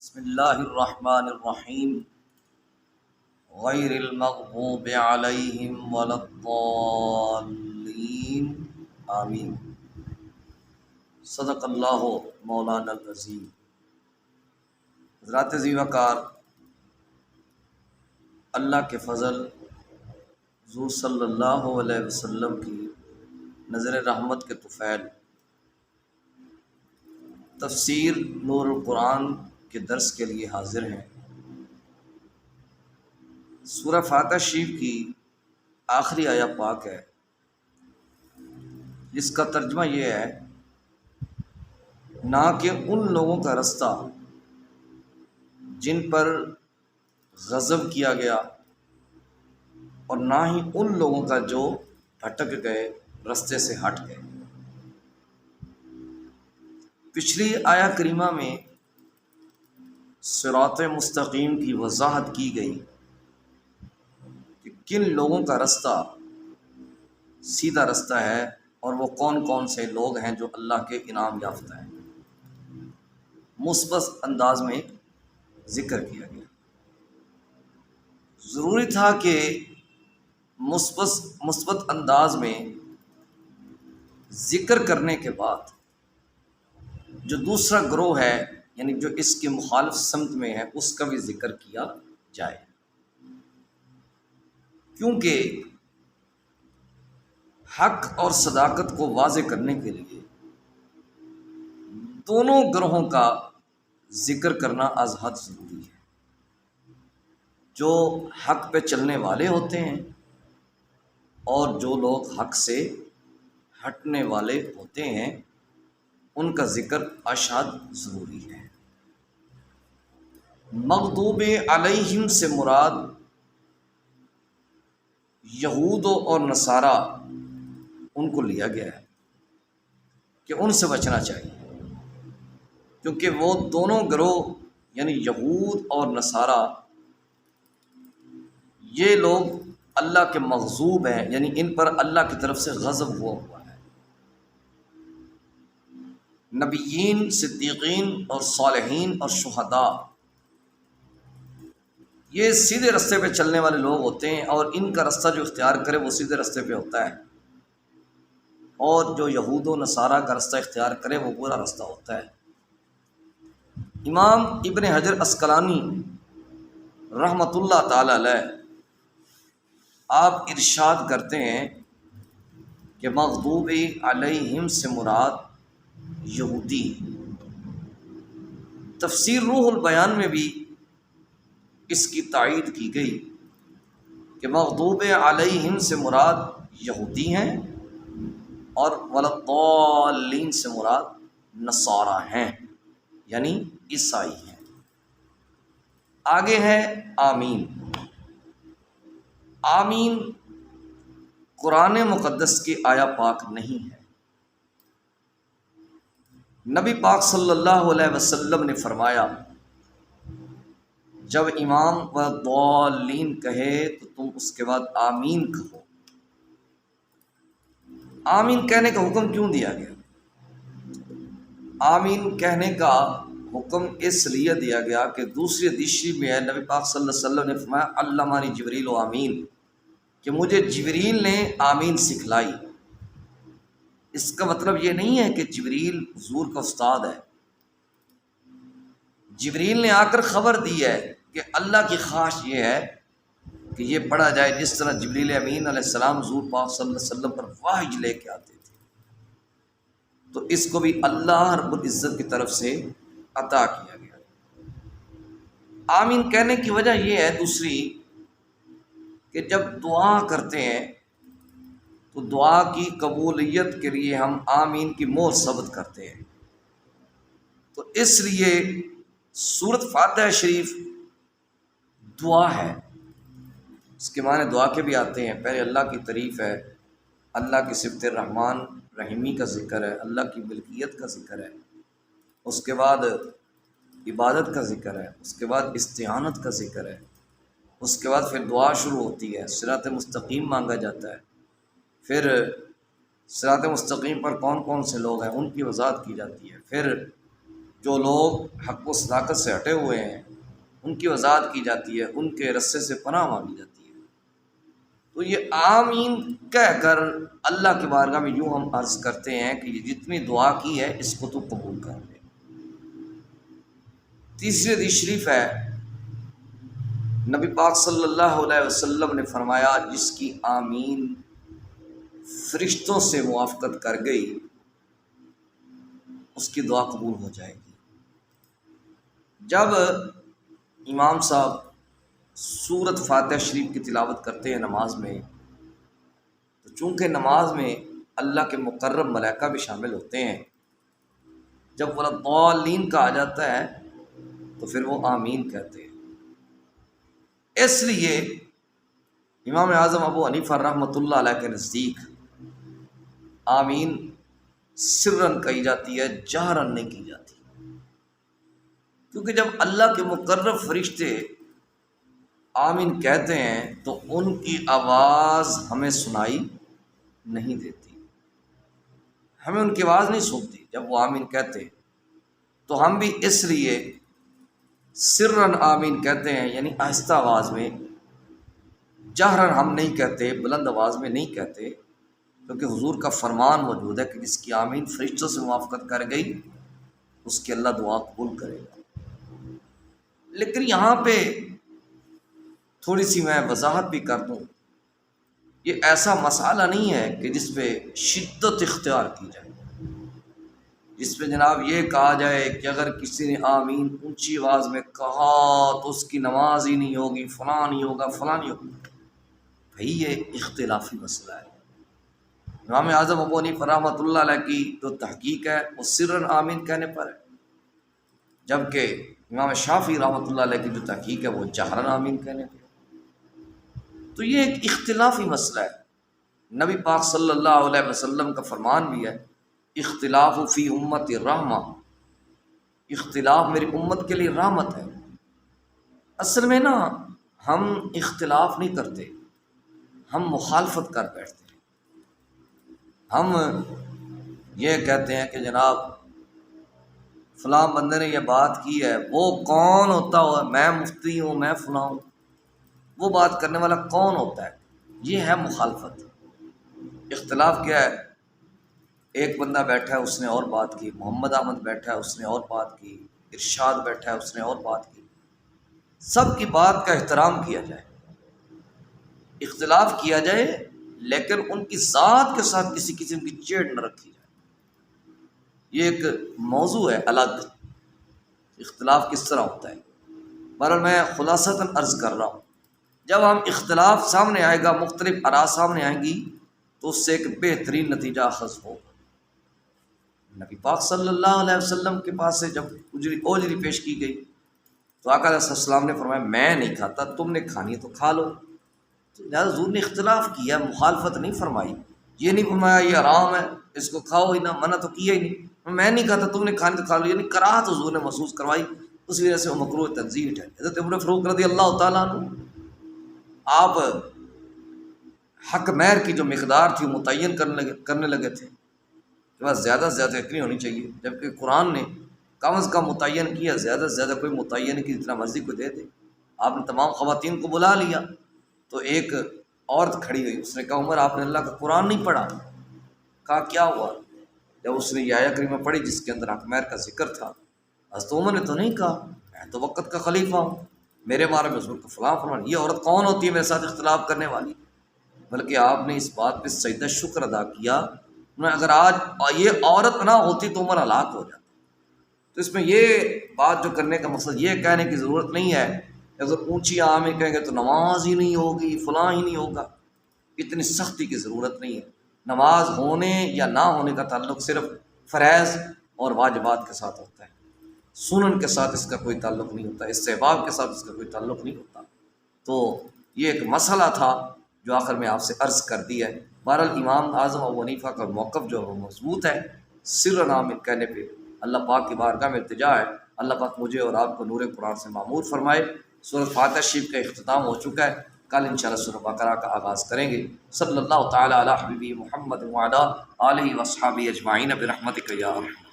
بسم اللہ الرحمن الرحیم غیر المغضوب علیہم ولا الضالین آمین۔ صدق اللہ مولانا العظیم۔ حضرات ذی وقار، اللہ کے فضل، حضور صلی اللہ علیہ وسلم کی نظر رحمت کے طفیل، تفسیر نور القرآن کے درس کے لیے حاضر ہیں۔ سورہ فاتحہ شریف کی آخری آیہ پاک ہے، جس کا ترجمہ یہ ہے، نہ کہ ان لوگوں کا رستہ جن پر غضب کیا گیا، اور نہ ہی ان لوگوں کا جو بھٹک گئے، رستے سے ہٹ گئے۔ پچھلی آیہ کریمہ میں صراط مستقیم کی وضاحت کی گئی کہ کن لوگوں کا رستہ سیدھا رستہ ہے اور وہ کون کون سے لوگ ہیں جو اللہ کے انعام یافتہ ہیں۔ مثبت انداز میں ذکر کیا گیا۔ ضروری تھا کہ مثبت انداز میں ذکر کرنے کے بعد جو دوسرا گروہ ہے، یعنی جو اس کے مخالف سمت میں ہے، اس کا بھی ذکر کیا جائے، کیونکہ حق اور صداقت کو واضح کرنے کے لیے دونوں گروہوں کا ذکر کرنا از حد ضروری ہے۔ جو حق پہ چلنے والے ہوتے ہیں اور جو لوگ حق سے ہٹنے والے ہوتے ہیں، ان کا ذکر اشد ضروری ہے۔ مغضوب علیہم سے مراد یہود اور نصارہ ان کو لیا گیا ہے کہ ان سے بچنا چاہیے، کیونکہ وہ دونوں گروہ یعنی یہود اور نصارہ، یہ لوگ اللہ کے مغضوب ہیں، یعنی ان پر اللہ کی طرف سے غضب ہوا ہے۔ نبیین، صدیقین اور صالحین اور شہداء، یہ سیدھے رستے پہ چلنے والے لوگ ہوتے ہیں، اور ان کا رستہ جو اختیار کرے وہ سیدھے رستے پہ ہوتا ہے، اور جو یہود و نصارہ کا رستہ اختیار کرے وہ برا رستہ ہوتا ہے۔ امام ابن حجر عسقلانی رحمۃ اللہ تعالی علیہ آپ ارشاد کرتے ہیں کہ مغضوب علیہم سے مراد یہودی۔ تفسیر روح البیان میں بھی اس کی تائید کی گئی کہ مغضوب علیہم سے مراد یہودی ہیں، اور وَلَضَّالِّينَ سے مراد نصارہ ہیں، یعنی عیسائی ہیں۔ آگے ہے آمین۔ آمین قرآن مقدس کی آیہ پاک نہیں ہے۔ نبی پاک صلی اللہ علیہ وسلم نے فرمایا، جب امام وَالضَّالِّينَ کہے تو تم اس کے بعد آمین کہو۔ آمین کہنے کا حکم کیوں دیا گیا؟ آمین کہنے کا حکم اس لیے دیا گیا کہ دوسری حدیث میں ہے، نبی پاک صلی اللہ علیہ وسلم نے فرمایا، علمانی جبریل و آمین، کہ مجھے جبریل نے آمین سکھلائی۔ اس کا مطلب یہ نہیں ہے کہ جبریل حضور کا استاد ہے۔ جبریل نے آ کر خبر دی ہے کہ اللہ کی خواہش یہ ہے کہ یہ پڑھا جائے، جس طرح جبریل امین علیہ السلام حضور پاک صلی اللہ علیہ وسلم پر وحی لے کے آتے تھے، تو اس کو بھی اللہ رب العزت کی طرف سے عطا کیا گیا۔ آمین کہنے کی وجہ یہ ہے دوسری، کہ جب دعا کرتے ہیں تو دعا کی قبولیت کے لیے ہم آمین کی مہر ثبت کرتے ہیں، تو اس لیے سورۃ فاتحہ شریف دعا ہے۔ اس کے معنی دعا کے بھی آتے ہیں۔ پہلے اللہ کی تعریف ہے، اللہ کی صفت رحمان رحیمی کا ذکر ہے، اللہ کی ملکیت کا ذکر ہے، اس کے بعد عبادت کا ذکر ہے، اس کے بعد استعانت کا ذکر ہے، اس کے بعد پھر دعا شروع ہوتی ہے، صراط مستقیم مانگا جاتا ہے، پھر صراط مستقیم پر کون کون سے لوگ ہیں ان کی وضاحت کی جاتی ہے، پھر جو لوگ حق و صداقت سے ہٹے ہوئے ہیں ان کی وضاحت کی جاتی ہے، ان کے رسے سے پناہ مانگی جاتی ہے۔ تو یہ آمین کہہ کر اللہ کی بارگاہ میں یوں ہم عرض کرتے ہیں کہ یہ جتنی دعا کی ہے اس کو تو قبول کر لے۔ تیسری حدیث شریف ہے، نبی پاک صلی اللہ علیہ وسلم نے فرمایا جس کی آمین فرشتوں سے موافقت کر گئی اس کی دعا قبول ہو جائے گی۔ جب امام صاحب سورۃ فاتحہ شریف کی تلاوت کرتے ہیں نماز میں، تو چونکہ نماز میں اللہ کے مقرب ملائکہ بھی شامل ہوتے ہیں، جب وَلَضَّالِّينَ کا آ جاتا ہے تو پھر وہ آمین کہتے ہیں۔ اس لیے امام اعظم ابو حنیفہ رحمۃ اللہ علیہ کے نزدیک آمین سرن کہی جاتی ہے، جہرن نہیں کی جاتی، کیونکہ جب اللہ کے مقرب فرشتے آمین کہتے ہیں تو ان کی آواز ہمیں سنائی نہیں دیتی، ہمیں ان کی آواز نہیں سنتی جب وہ آمین کہتے ہیں، تو ہم بھی اس لیے سرن آمین کہتے ہیں، یعنی آہستہ آواز میں، جہرن ہم نہیں کہتے، بلند آواز میں نہیں کہتے، کیونکہ حضور کا فرمان موجود ہے کہ جس کی آمین فرشتوں سے موافقت کر گئی اس کی اللہ دعا قبول کرے گا۔ لیکن یہاں پہ تھوڑی سی میں وضاحت بھی کر دوں، یہ ایسا مسئلہ نہیں ہے کہ جس پہ شدت اختیار کی جائے، جس پہ جناب یہ کہا جائے کہ اگر کسی نے آمین اونچی آواز میں کہا تو اس کی نماز ہی نہیں ہوگی، فلاں نہیں ہوگا، فلاں نہیں ہوگا۔ بھئی یہ اختلافی مسئلہ ہے۔ امام اعظم ابو حنیفہ رحمۃ اللہ علیہ کی جو تحقیق ہے وہ سرن آمین کہنے پر ہے، جبکہ امام شافعی رحمۃ اللہ علیہ کی جو تحقیق ہے وہ جہرن آمین کہنے پر ہے۔ تو یہ ایک اختلافی مسئلہ ہے۔ نبی پاک صلی اللہ علیہ وسلم کا فرمان بھی ہے، اختلاف فی امت رحمہ، اختلاف میری امت کے لیے رحمت ہے۔ اصل میں نا ہم اختلاف نہیں کرتے، ہم مخالفت کر بیٹھتے ہیں۔ ہم یہ کہتے ہیں کہ جناب فلاں بندے نے یہ بات کی ہے، وہ کون ہوتا ہوا، میں مفتی ہوں، میں فلاں ہوں، وہ بات کرنے والا کون ہوتا ہے؟ یہ ہے مخالفت۔ اختلاف کیا ہے؟ ایک بندہ بیٹھا ہے اس نے اور بات کی، محمد احمد بیٹھا ہے اس نے اور بات کی، ارشاد بیٹھا ہے اس نے اور بات کی۔ سب کی بات کا احترام کیا جائے، اختلاف کیا جائے، لیکن ان کی ذات کے ساتھ کسی قسم کی چیڑ نہ رکھی جائے۔ یہ ایک موضوع ہے الگ، اختلاف کس طرح ہوتا ہے۔ بہرحال میں خلاصتاً عرض کر رہا ہوں، جب ہم اختلاف سامنے آئے گا، مختلف آراء سامنے آئیں گی تو اس سے ایک بہترین نتیجہ اخذ ہوگا۔ نبی پاک صلی اللہ علیہ وسلم کے پاس سے جب اوجری پیش کی گئی تو آقا علیہ السلام نے فرمایا میں نہیں کھاتا، تم نے کھانی ہے تو کھا لو۔ لہٰذا حضور نے اختلاف کیا، مخالفت نہیں فرمائی، یہ نہیں فرمایا یہ حرام ہے اس کو کھاؤ ہی نہ، منع تو کیا ہی نہیں، میں نہیں کھاتا تم نے کھانی تو کھا لو، یعنی کراہت حضور نے محسوس کروائی، اس وجہ سے وہ مکروہ تنزیہ ٹھہری۔ حضرت عمر فاروق رضی اللہ تعالیٰ عنہ آپ حق مہر کی جو مقدار تھی وہ متعین کرنے لگے تھے کہ بس زیادہ سے زیادہ اتنی ہونی چاہیے، جبکہ قرآن نے کم از کم متعین کیا، زیادہ سے زیادہ کوئی متعین کی جتنا مرضی کو دے دے۔ آپ نے تمام خواتین کو بلا لیا تو ایک عورت کھڑی ہوئی، اس نے کہا عمر آپ نے اللہ کا قرآن نہیں پڑھا؟ کہا کیا ہوا؟ جب اس نے یہ آیت کریمہ پڑھی جس کے اندر حق مہر کا ذکر تھا، حضرت عمر نے تو نہیں کہا میں تو وقت کا خلیفہ ہوں، میرے بارے میں حضور کو فلاں فرمان، یہ عورت کون ہوتی ہے میرے ساتھ اختلاف کرنے والی؟ بلکہ آپ نے اس بات پہ سجدہ شکر ادا کیا، اگر آج یہ عورت نہ ہوتی تو عمر ہلاک ہو جاتا۔ تو اس میں یہ بات جو کرنے کا مقصد یہ کہنے کی ضرورت نہیں ہے کہ اگر اونچی آمین کہیں گے تو نماز ہی نہیں ہوگی، فلاں ہی نہیں ہوگا، اتنی سختی کی ضرورت نہیں ہے۔ نماز ہونے یا نہ ہونے کا تعلق صرف فرائض اور واجبات کے ساتھ ہوتا ہے، سنن کے ساتھ اس کا کوئی تعلق نہیں ہوتا، استحباب کے ساتھ اس کا کوئی تعلق نہیں ہوتا۔ تو یہ ایک مسئلہ تھا جو آخر میں آپ سے عرض کر دیا ہے۔ بہرحال امام اعظم ابو حنیفہ کا موقف جو ہے وہ مضبوط ہے، سر آمین کہنے پہ اللہ پاک کی بارگاہ میں التجا ہے، اللہ پاک مجھے اور آپ کو نور قرآن سے معمور فرمائے۔ سورۃ فاتحہ شریف کا اختتام ہو چکا ہے، کل انشاءاللہ سورۃ بقرہ کا آغاز کریں گے۔ صلی اللہ تعالیٰ علی حبیبی محمد وعلی آلہ واصحابہ اجمعین برحمتک یا ارحم۔